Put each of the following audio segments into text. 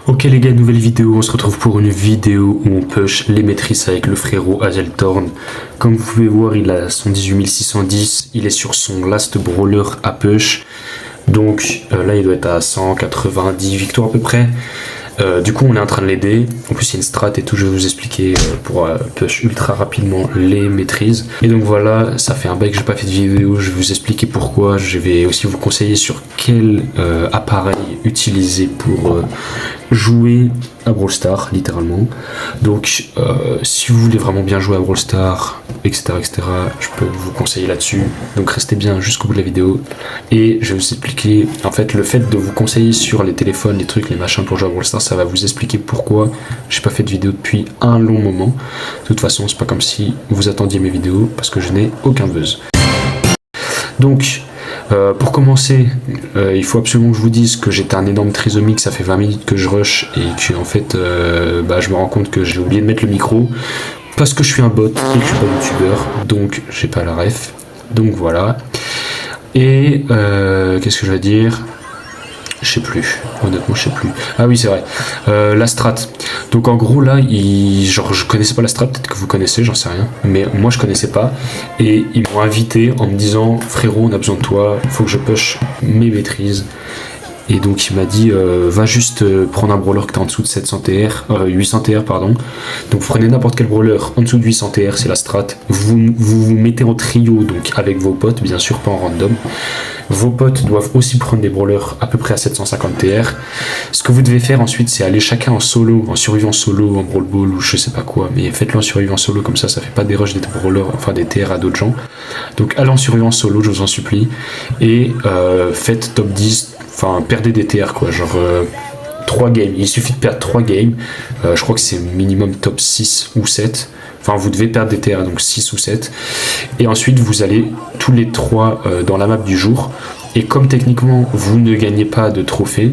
Ok les gars, nouvelle vidéo, on se retrouve pour une vidéo où on push les maîtrises avec le frérot Hazeltorn. Comme vous pouvez voir, il a son 18610, il est sur son last brawler à push. Donc là il doit être à 190 victoires à peu près. Du coup on est en train de l'aider. En plus il y a une strat et tout, je vais vous expliquer pour push ultra rapidement les maîtrises. Et donc voilà, ça fait un bail que j'ai pas fait de vidéo, je vais vous expliquer pourquoi. Je vais aussi vous conseiller sur quel appareil utiliser pour jouer à Brawl Stars, littéralement. Donc si vous voulez vraiment bien jouer à Brawl Stars, etc., je peux vous conseiller là-dessus. Donc restez bien jusqu'au bout de la vidéo. Et je vais vous expliquer, en fait, le fait de vous conseiller sur les téléphones, les trucs, les machins pour jouer à Brawl Stars, ça va vous expliquer pourquoi j'ai pas fait de vidéo depuis un long moment. De toute façon, c'est pas comme si vous attendiez mes vidéos, parce que je n'ai aucun buzz. Donc, pour commencer, il faut absolument que je vous dise que j'étais un énorme trisomie, que ça fait 20 minutes que je rush et que en fait, je me rends compte que j'ai oublié de mettre le micro parce que je suis un bot et que je suis pas youtubeur, donc j'ai pas la ref. Donc voilà. Et qu'est-ce que je vais dire ? Je sais plus, honnêtement je sais plus. Ah oui c'est vrai, la strat. Donc en gros là, genre je connaissais pas la strat, peut-être que vous connaissez, j'en sais rien. Mais moi je connaissais pas. Et ils m'ont invité en me disant frérot on a besoin de toi, faut que je push mes maîtrises. Et donc il m'a dit va juste prendre un brawler que t'es en dessous de 700 TR, 800 TR pardon. Donc vous prenez n'importe quel brawler en dessous de 800 TR, c'est la strat. Vous mettez en trio donc avec vos potes, bien sûr pas en random. Vos potes doivent aussi prendre des brawlers à peu près à 750 TR. Ce que vous devez faire ensuite, c'est aller chacun en solo, en survivant solo, en brawl ball ou je sais pas quoi. Mais faites-le en survivant solo, comme ça fait pas des rushs des brawlers, enfin des TR à d'autres gens. Donc allez en survivant solo, je vous en supplie. Et faites top 10, enfin perdez des TR quoi, genre 3 games. Il suffit de perdre 3 games. Je crois que c'est minimum top 6 ou 7. Enfin, vous devez perdre des TR, donc 6 ou 7. Et ensuite, vous allez tous les 3 dans la map du jour. Et comme techniquement, vous ne gagnez pas de trophée,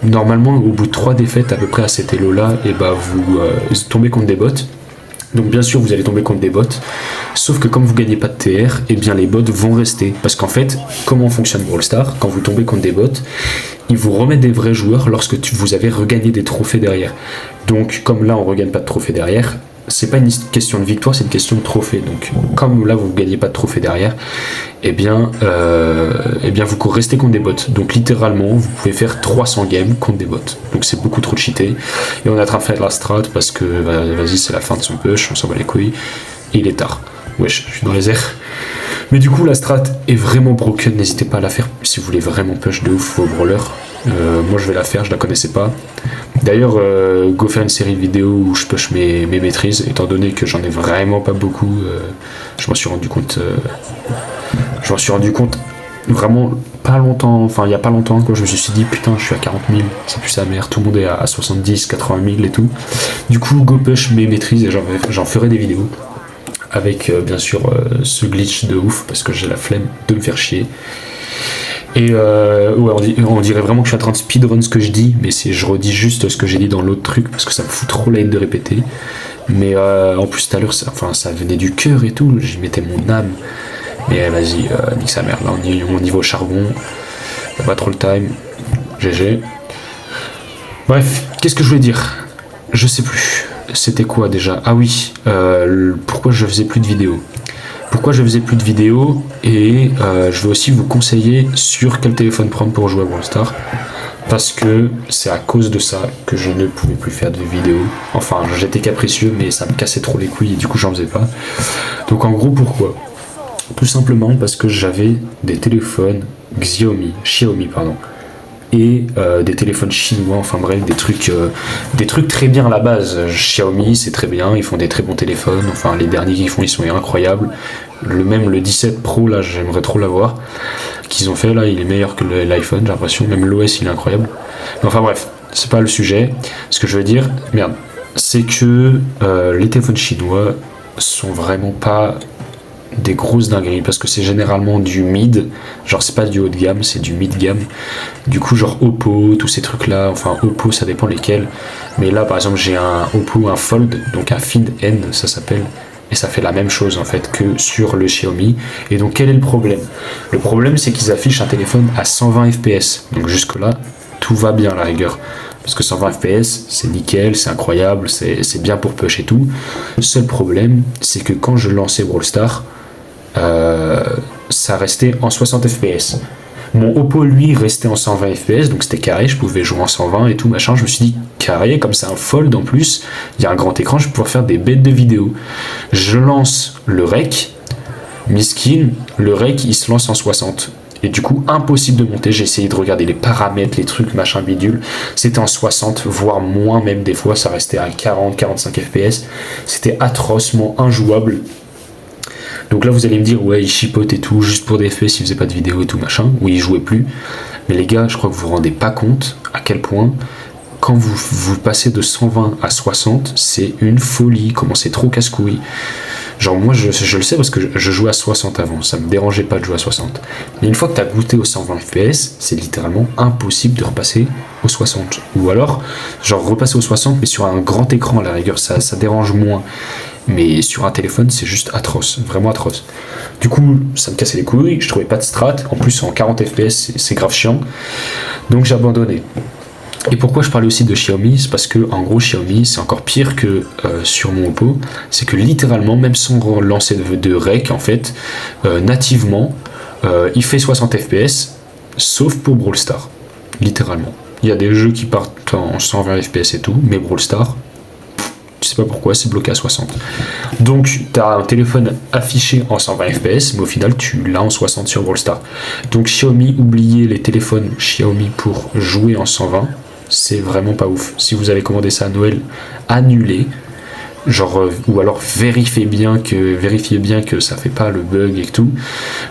normalement, au bout de 3 défaites à peu près à cet elo-là, et vous tombez contre des bots. Donc bien sûr, vous allez tomber contre des bots. Sauf que comme vous gagnez pas de TR, et bien les bots vont rester. Parce qu'en fait, comment fonctionne Brawl Stars ? Quand vous tombez contre des bots, ils vous remettent des vrais joueurs lorsque vous avez regagné des trophées derrière. Donc comme là, on ne regagne pas de trophées derrière, c'est pas une question de victoire, c'est une question de trophée. Donc, comme là vous ne gagnez pas de trophée derrière, vous restez contre des bots. Donc, littéralement, vous pouvez faire 300 games contre des bots. Donc, c'est beaucoup trop cheaté. Et on est en train de faire la strat parce que, vas-y, c'est la fin de son push, on s'en bat les couilles. Et il est tard. Wesh, je suis dans les airs. Mais du coup, la strat est vraiment broken. N'hésitez pas à la faire si vous voulez vraiment push de ouf vos brawlers. Moi, je vais la faire, je la connaissais pas. D'ailleurs, go faire une série de vidéos où je push mes maîtrises, étant donné que j'en ai vraiment pas beaucoup. Je m'en suis rendu compte. Vraiment pas longtemps, enfin il y a pas longtemps quoi. Je me suis dit putain, je suis à 40 000, ça pue sa mère, tout le monde est à 70, 80 000 et tout. Du coup, go push mes maîtrises et j'en ferai des vidéos. Avec bien sûr ce glitch de ouf parce que j'ai la flemme de me faire chier. Et on dirait vraiment que je suis en train de speedrun ce que je dis, mais je redis juste ce que j'ai dit dans l'autre truc parce que ça me fout trop la haine de répéter. Mais en plus tout à l'heure, ça venait du cœur et tout, j'y mettais mon âme. Mais vas-y, nique sa mère, là on y va au charbon, pas trop le time, GG. Bref, qu'est-ce que je voulais dire ? Je sais plus. C'était quoi déjà ? Ah oui, pourquoi je faisais plus de vidéos ? Et je vais aussi vous conseiller sur quel téléphone prendre pour jouer à Brawl Stars. Parce que c'est à cause de ça que je ne pouvais plus faire de vidéos. Enfin, j'étais capricieux, mais ça me cassait trop les couilles et du coup j'en faisais pas. Donc en gros, pourquoi ? Tout simplement parce que j'avais des téléphones Xiaomi, et des téléphones chinois, enfin bref, des trucs très bien à la base. Xiaomi c'est très bien, ils font des très bons téléphones, enfin les derniers qu'ils font ils sont incroyables. Le 17 Pro là j'aimerais trop l'avoir, qu'ils ont fait là, il est meilleur que l'iPhone, j'ai l'impression, même l'OS il est incroyable. Mais enfin bref, c'est pas le sujet. Ce que je veux dire, c'est que les téléphones chinois sont vraiment pas des grosses dingueries parce que c'est généralement du mid, genre c'est pas du haut de gamme, c'est du mid gamme. Du coup genre Oppo, tous ces trucs là, enfin Oppo ça dépend lesquels, mais là par exemple j'ai un Oppo, un Fold, donc un Find N ça s'appelle, et ça fait la même chose en fait que sur le Xiaomi. Et donc quel est le problème ? Le problème c'est qu'ils affichent un téléphone à 120 fps, donc jusque là tout va bien à la rigueur. parce que 120 fps c'est nickel, c'est incroyable, c'est bien pour push et tout. Le seul problème c'est que quand je lançais Brawl Stars, ça restait en 60 fps. Mon Oppo lui restait en 120 fps, donc c'était carré, je pouvais jouer en 120 et tout machin. Je me suis dit carré, comme c'est un fold en plus, il y a un grand écran, je vais pouvoir faire des bêtes de vidéo. Je lance le rec, miskin, le rec il se lance en 60. Et du coup, impossible de monter. J'ai essayé de regarder les paramètres, les trucs, machin bidule. C'était en 60, voire moins même des fois. Ça restait à 40-45 fps. C'était atrocement injouable. Donc là, vous allez me dire, ouais, il chipote et tout, juste pour des FPS, il faisait pas de vidéo et tout, machin. Oui, il jouait plus. Mais les gars, je crois que vous vous rendez pas compte à quel point, quand vous passez de 120 à 60, c'est une folie. Comment c'est trop casse-couille. Genre moi je le sais parce que je jouais à 60 avant, ça me dérangeait pas de jouer à 60. Mais une fois que tu as goûté aux 120 fps, c'est littéralement impossible de repasser aux 60. Ou alors, genre repasser aux 60 mais sur un grand écran à la rigueur, ça dérange moins. Mais sur un téléphone c'est juste atroce, vraiment atroce. Du coup ça me cassait les couilles, je trouvais pas de strat, en plus en 40 fps c'est grave chiant. Donc j'ai abandonné. Et pourquoi je parlais aussi de Xiaomi, c'est parce que en gros Xiaomi c'est encore pire que sur mon Oppo, c'est que littéralement même sans lancer de rec en fait, nativement il fait 60 fps sauf pour Brawl Stars, littéralement. Il y a des jeux qui partent en 120 fps et tout, mais Brawl Stars, je sais pas pourquoi, c'est bloqué à 60. Donc tu as un téléphone affiché en 120 fps, mais au final tu l'as en 60 sur Brawl Stars. Donc Xiaomi, oubliez les téléphones Xiaomi pour jouer en 120. C'est vraiment pas ouf. Si vous avez commandé ça à Noël, annulez. Genre, ou alors vérifiez bien que ça fait pas le bug et tout.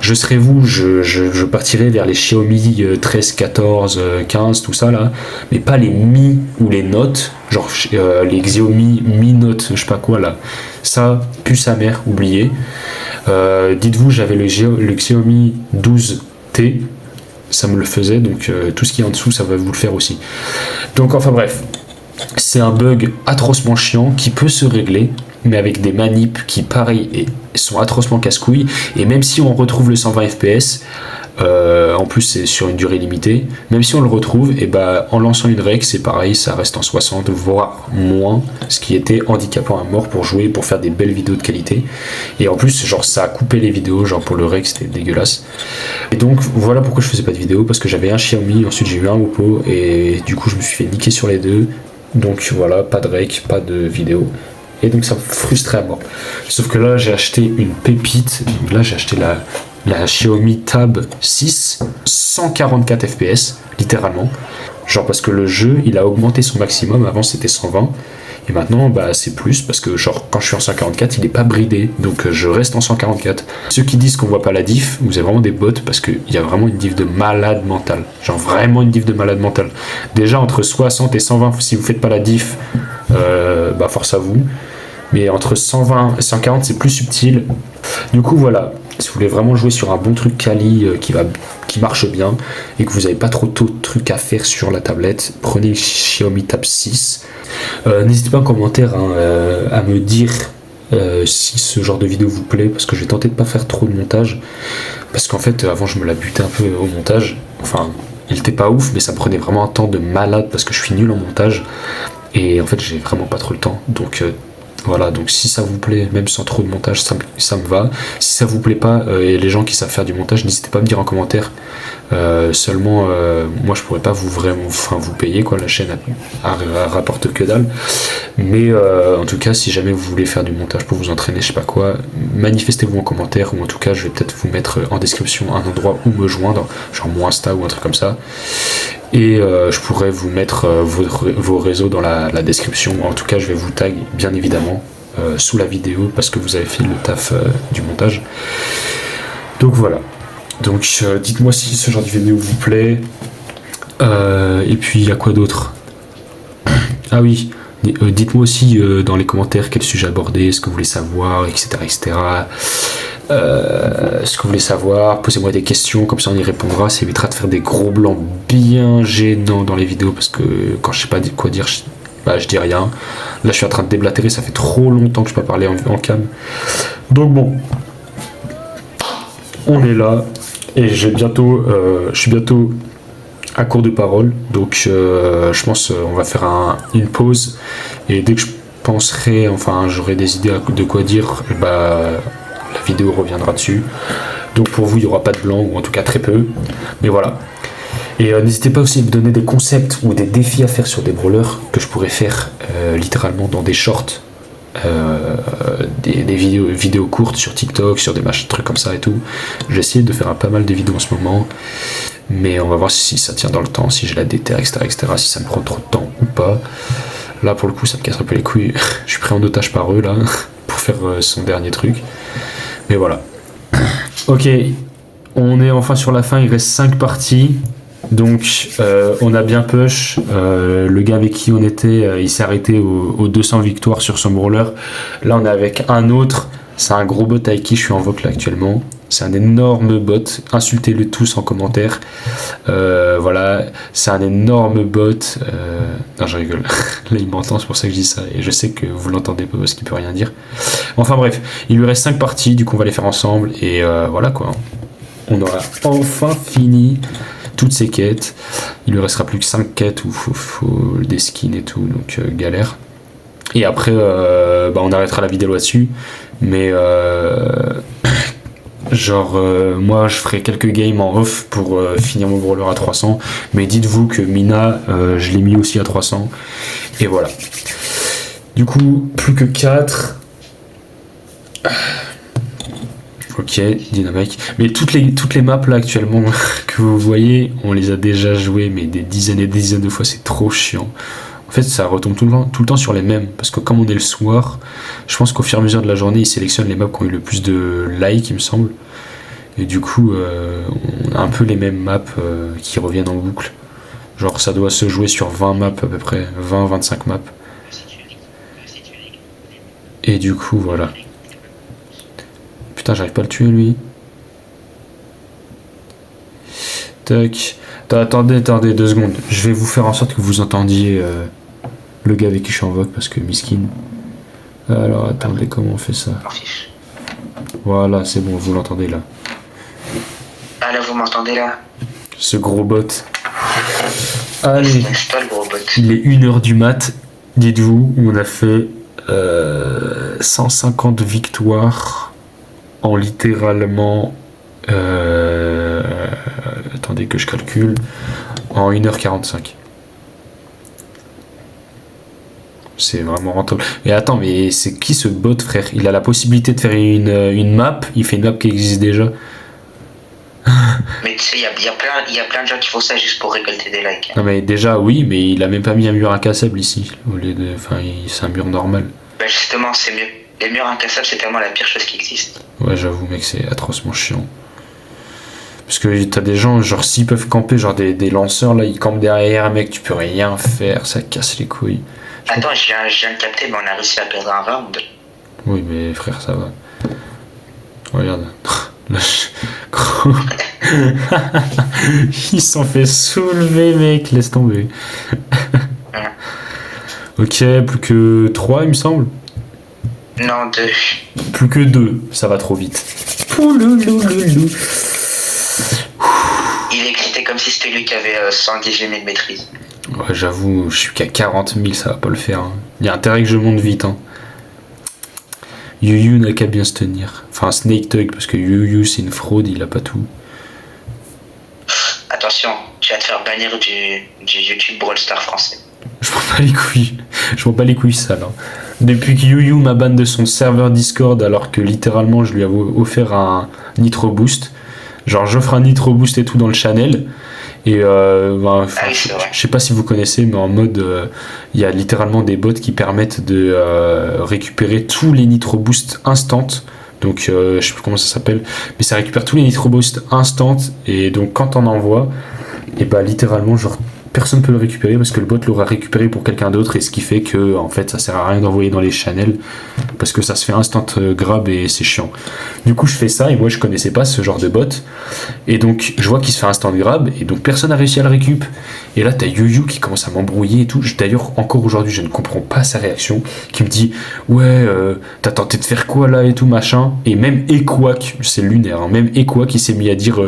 Je serais vous, je partirais vers les Xiaomi 13, 14, 15, tout ça là, mais pas les Mi ou les Note, genre les Xiaomi Mi Note, je sais pas quoi là. Ça, pue sa mère, oubliez. Dites-vous, j'avais le Xiaomi 12T. Ça me le faisait, donc tout ce qui est en dessous ça va vous le faire aussi. Donc enfin bref, c'est un bug atrocement chiant qui peut se régler, mais avec des manips qui pareil sont atrocement casse-couilles. Et même si on retrouve le 120 fps, en plus c'est sur une durée limitée, même si on le retrouve, et bah en lançant une rec c'est pareil, ça reste en 60 voire moins, ce qui était handicapant à mort pour jouer, pour faire des belles vidéos de qualité. Et en plus genre ça a coupé les vidéos, genre pour le rec c'était dégueulasse. Et donc voilà pourquoi je faisais pas de vidéo, parce que j'avais un Xiaomi, ensuite j'ai eu un Oppo et du coup je me suis fait niquer sur les deux. Donc voilà, pas de rec, pas de vidéo. Et donc ça me frustrait à mort. Sauf que là j'ai acheté une pépite. Donc là j'ai acheté la Xiaomi Tab 6 144 fps, littéralement. Genre parce que le jeu il a augmenté son maximum, avant c'était 120. Et maintenant bah c'est plus parce que genre quand je suis en 144 il est pas bridé, donc je reste en 144. Ceux qui disent qu'on voit pas la diff, vous avez vraiment des bots parce qu'il y a vraiment une diff de malade mental. Genre vraiment une diff de malade mental. Déjà entre 60 et 120, si vous faites pas la diff, bah force à vous. Mais entre 120 et 140 c'est plus subtil. Du coup voilà, si vous voulez vraiment jouer sur un bon truc quali qui marche bien et que vous n'avez pas trop de trucs à faire sur la tablette, prenez Xiaomi Tab 6. N'hésitez pas en commentaire à me dire si ce genre de vidéo vous plaît, parce que je vais tenter de pas faire trop de montage, parce qu'en fait avant je me la butais un peu au montage. Enfin il était pas ouf, mais ça me prenait vraiment un temps de malade parce que je suis nul en montage et en fait j'ai vraiment pas trop le temps. Donc voilà, donc si ça vous plaît, même sans trop de montage, ça me va. Si ça vous plaît pas, et les gens qui savent faire du montage, n'hésitez pas à me dire en commentaire. Seulement, moi je pourrais pas vous payer quoi, la chaîne rapporte que dalle. Mais en tout cas, si jamais vous voulez faire du montage pour vous entraîner, je sais pas quoi, manifestez-vous en commentaire, ou en tout cas, je vais peut-être vous mettre en description un endroit où me joindre, genre mon Insta ou un truc comme ça. Et je pourrais vous mettre vos réseaux dans la description. En tout cas je vais vous tag bien évidemment sous la vidéo parce que vous avez fait le taf du montage. Donc voilà, donc dites-moi si ce genre de vidéo vous plaît. Et puis il y a quoi d'autre? Ah oui, dites-moi aussi dans les commentaires quel sujet aborder, ce que vous voulez savoir, etc. Ce que vous voulez savoir, posez-moi des questions, comme ça on y répondra. Ça évitera de faire des gros blancs bien gênants dans les vidéos, parce que quand je sais pas quoi dire, je dis rien. Là je suis en train de déblatérer, ça fait trop longtemps que je peux pas parler en cam. Donc bon, on est là, et je suis bientôt à court de parole, donc je pense on va faire une pause, et dès que je penserai, enfin j'aurai des idées de quoi dire, la vidéo reviendra dessus. Donc pour vous il n'y aura pas de blanc, ou en tout cas très peu, mais voilà. Et n'hésitez pas aussi à me donner des concepts ou des défis à faire sur des brawlers que je pourrais faire littéralement dans des shorts, des vidéos courtes sur TikTok, sur des trucs comme ça et tout. J'ai essayé de faire pas mal de vidéos en ce moment, mais on va voir si ça tient dans le temps, si j'ai la déterre, etc., si ça me prend trop de temps ou pas. Là pour le coup ça me casse un peu les couilles, je suis pris en otage par eux là, pour faire son dernier truc. Mais voilà. Ok, on est enfin sur la fin, il reste 5 parties. Donc on a bien push, le gars avec qui on était, il s'est arrêté aux 200 victoires sur son brawler. Là on est avec un autre, c'est un gros bot avec qui je suis en vote là actuellement. C'est un énorme bot, insultez-le tous en commentaire. Voilà, c'est un énorme bot. Non, je rigole. Là il m'entend, c'est pour ça que je dis ça. Et je sais que vous l'entendez pas parce qu'il peut rien dire. Enfin bref, il lui reste 5 parties, du coup on va les faire ensemble. Et voilà quoi. On aura enfin fini toutes ces quêtes. Il lui restera plus que 5 quêtes où faut des skins et tout, donc galère. Et après on arrêtera la vidéo là-dessus, mais moi je ferai quelques games en off pour finir mon brawler à 300, mais dites-vous que Mina je l'ai mis aussi à 300, et voilà. Du coup plus que 4. Ok, Dynamite. Mais toutes les maps là actuellement que vous voyez, on les a déjà jouées, mais des dizaines et des dizaines de fois, c'est trop chiant. En fait, ça retombe tout le temps sur les mêmes, parce que comme on est le soir, je pense qu'au fur et à mesure de la journée, ils sélectionnent les maps qui ont eu le plus de likes, il me semble. Et du coup, on a un peu les mêmes maps qui reviennent en boucle. Genre, ça doit se jouer sur 20 maps à peu près, 20-25 maps. Et du coup, voilà. Putain, j'arrive pas à le tuer lui. Tac. Attendez 2 secondes. Je vais vous faire en sorte que vous entendiez le gars avec qui je suis en vote, parce que miskin. Alors attendez, comment on fait ça? Voilà, c'est bon, vous l'entendez là. Ah là, vous m'entendez là? Ce gros bot. Allez. C'est pas le gros bot. Il est 1h du mat. Dites-vous, on a fait 150 victoires en littéralement attendez que je calcule, en 1h45. C'est vraiment rentable. Mais attends, mais c'est qui ce bot, frère? Il a la possibilité de faire une map, il fait une map qui existe déjà. Mais tu sais, il y a plein de gens qui font ça juste pour récolter des likes. Non mais déjà oui, mais il a même pas mis un mur incassable ici, au lieu de, enfin c'est un mur normal. Bah justement, c'est mieux. Les murs incassables, c'est tellement la pire chose qui existe. Ouais, j'avoue mec, c'est atrocement chiant. Parce que t'as des gens, genre s'ils peuvent camper, genre des lanceurs là, ils campent derrière, mec, tu peux rien faire, ça casse les couilles. Attends, je viens de capter, mais on a réussi à perdre un round. Oui mais frère, ça va. Regarde. Là, il s'en fait soulever mec, laisse tomber. Ok, plus que 3 il me semble. Non, 2. Plus que 2, ça va trop vite. Il est excité comme si c'était lui qui avait 118 000 maîtrises. Ouais, j'avoue, je suis qu'à 40 000, ça va pas le faire. Hein. Il y a intérêt que je monte vite. Hein. Yu n'a qu'à bien se tenir. Enfin, Snake Tug, parce que Yu c'est une fraude, il a pas tout. Attention, tu vas te faire bannir du YouTube Brawl Star français. Je m'en bats les couilles. Je m'en bats les couilles, ça, là. Depuis que Yu m'a ban de son serveur Discord, alors que littéralement je lui avais offert un Nitro Boost. Genre, j'offre un Nitro Boost et tout dans le channel. Et je sais pas si vous connaissez, mais en mode, il y a littéralement des bots qui permettent de récupérer tous les Nitro Boost instant. Donc, je sais plus comment ça s'appelle, mais ça récupère tous les Nitro Boost instant. Et donc, quand on envoie, et bah littéralement, genre personne peut le récupérer parce que le bot l'aura récupéré pour quelqu'un d'autre et ce qui fait que en fait ça sert à rien d'envoyer dans les channels parce que ça se fait instant grab et c'est chiant. Du coup je fais ça et moi je connaissais pas ce genre de bot et donc je vois qu'il se fait instant grab et donc personne n'a réussi à le récup et là t'as Yuyu qui commence à m'embrouiller et tout. D'ailleurs encore aujourd'hui je ne comprends pas sa réaction, qui me dit ouais t'as tenté de faire quoi là et tout machin, et même Equac, c'est lunaire, hein, même Equac qui s'est mis à dire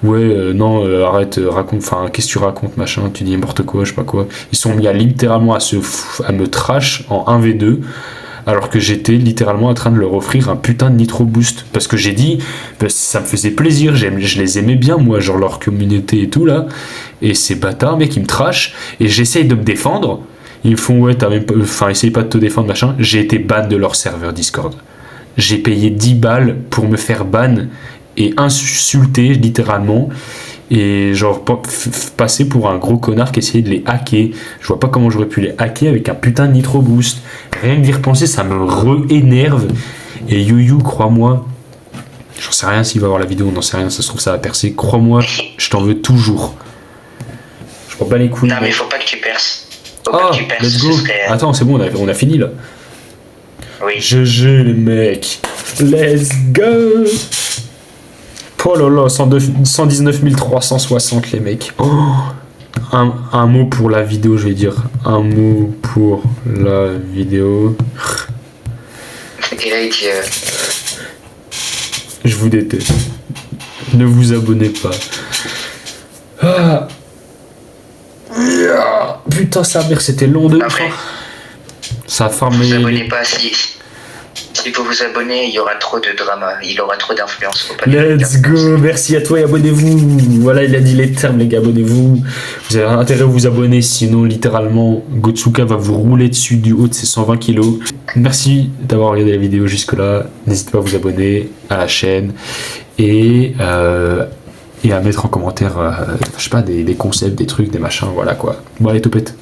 ouais non arrête raconte, enfin qu'est-ce que tu racontes machin, tu dis n'importe quoi, je sais pas quoi. Ils sont mis à littéralement à me trash en 1v2 alors que j'étais littéralement en train de leur offrir un putain de nitro boost parce que j'ai dit bah, ça me faisait plaisir, je les aimais bien moi, genre leur communauté et tout là, et ces bâtards mec ils me trashent et j'essaye de me défendre. Ils me font ouais t'as même pas, enfin essaye pas de te défendre machin. J'ai été ban de leur serveur Discord. J'ai payé 10 balles pour me faire ban et insulter littéralement et genre passer pour un gros connard qui essayait de les hacker. Je vois pas comment j'aurais pu les hacker avec un putain de nitro boost. Rien que d'y repenser ça me re-énerve. Et Yuyu, crois-moi, j'en sais rien s'il va voir la vidéo, on n'en sait rien, ça se trouve ça va percer. Crois-moi, je t'en veux toujours. Je prends pas les couilles. Non mais faut pas que tu perces. Faut Ah, pas que tu perces, let's go. serait... Attends, c'est bon, on a fini là. Oui. GG les mecs. Let's go. Oh là là, 119 360 les mecs. Oh. Un mot pour la vidéo, je vais dire. Un mot pour la vidéo. Et là il dit Je vous déteste. Ne vous abonnez pas. Ah. Putain, sa mère, c'était long de après, ça a vous farmé. vous abonnez pas si vous vous abonnez, il y aura trop de drama, il aura trop d'influence. Faut pas Let's go, merci à toi et abonnez-vous. Voilà, il a dit les termes, les gars, abonnez-vous. Vous avez intérêt à vous abonner, sinon, littéralement, Gotsuka va vous rouler dessus du haut de ses 120 kilos. Merci d'avoir regardé la vidéo jusque-là. N'hésitez pas à vous abonner à la chaîne et à mettre en commentaire, je sais pas, des concepts, des trucs, des machins, voilà quoi. Bon, allez, topette.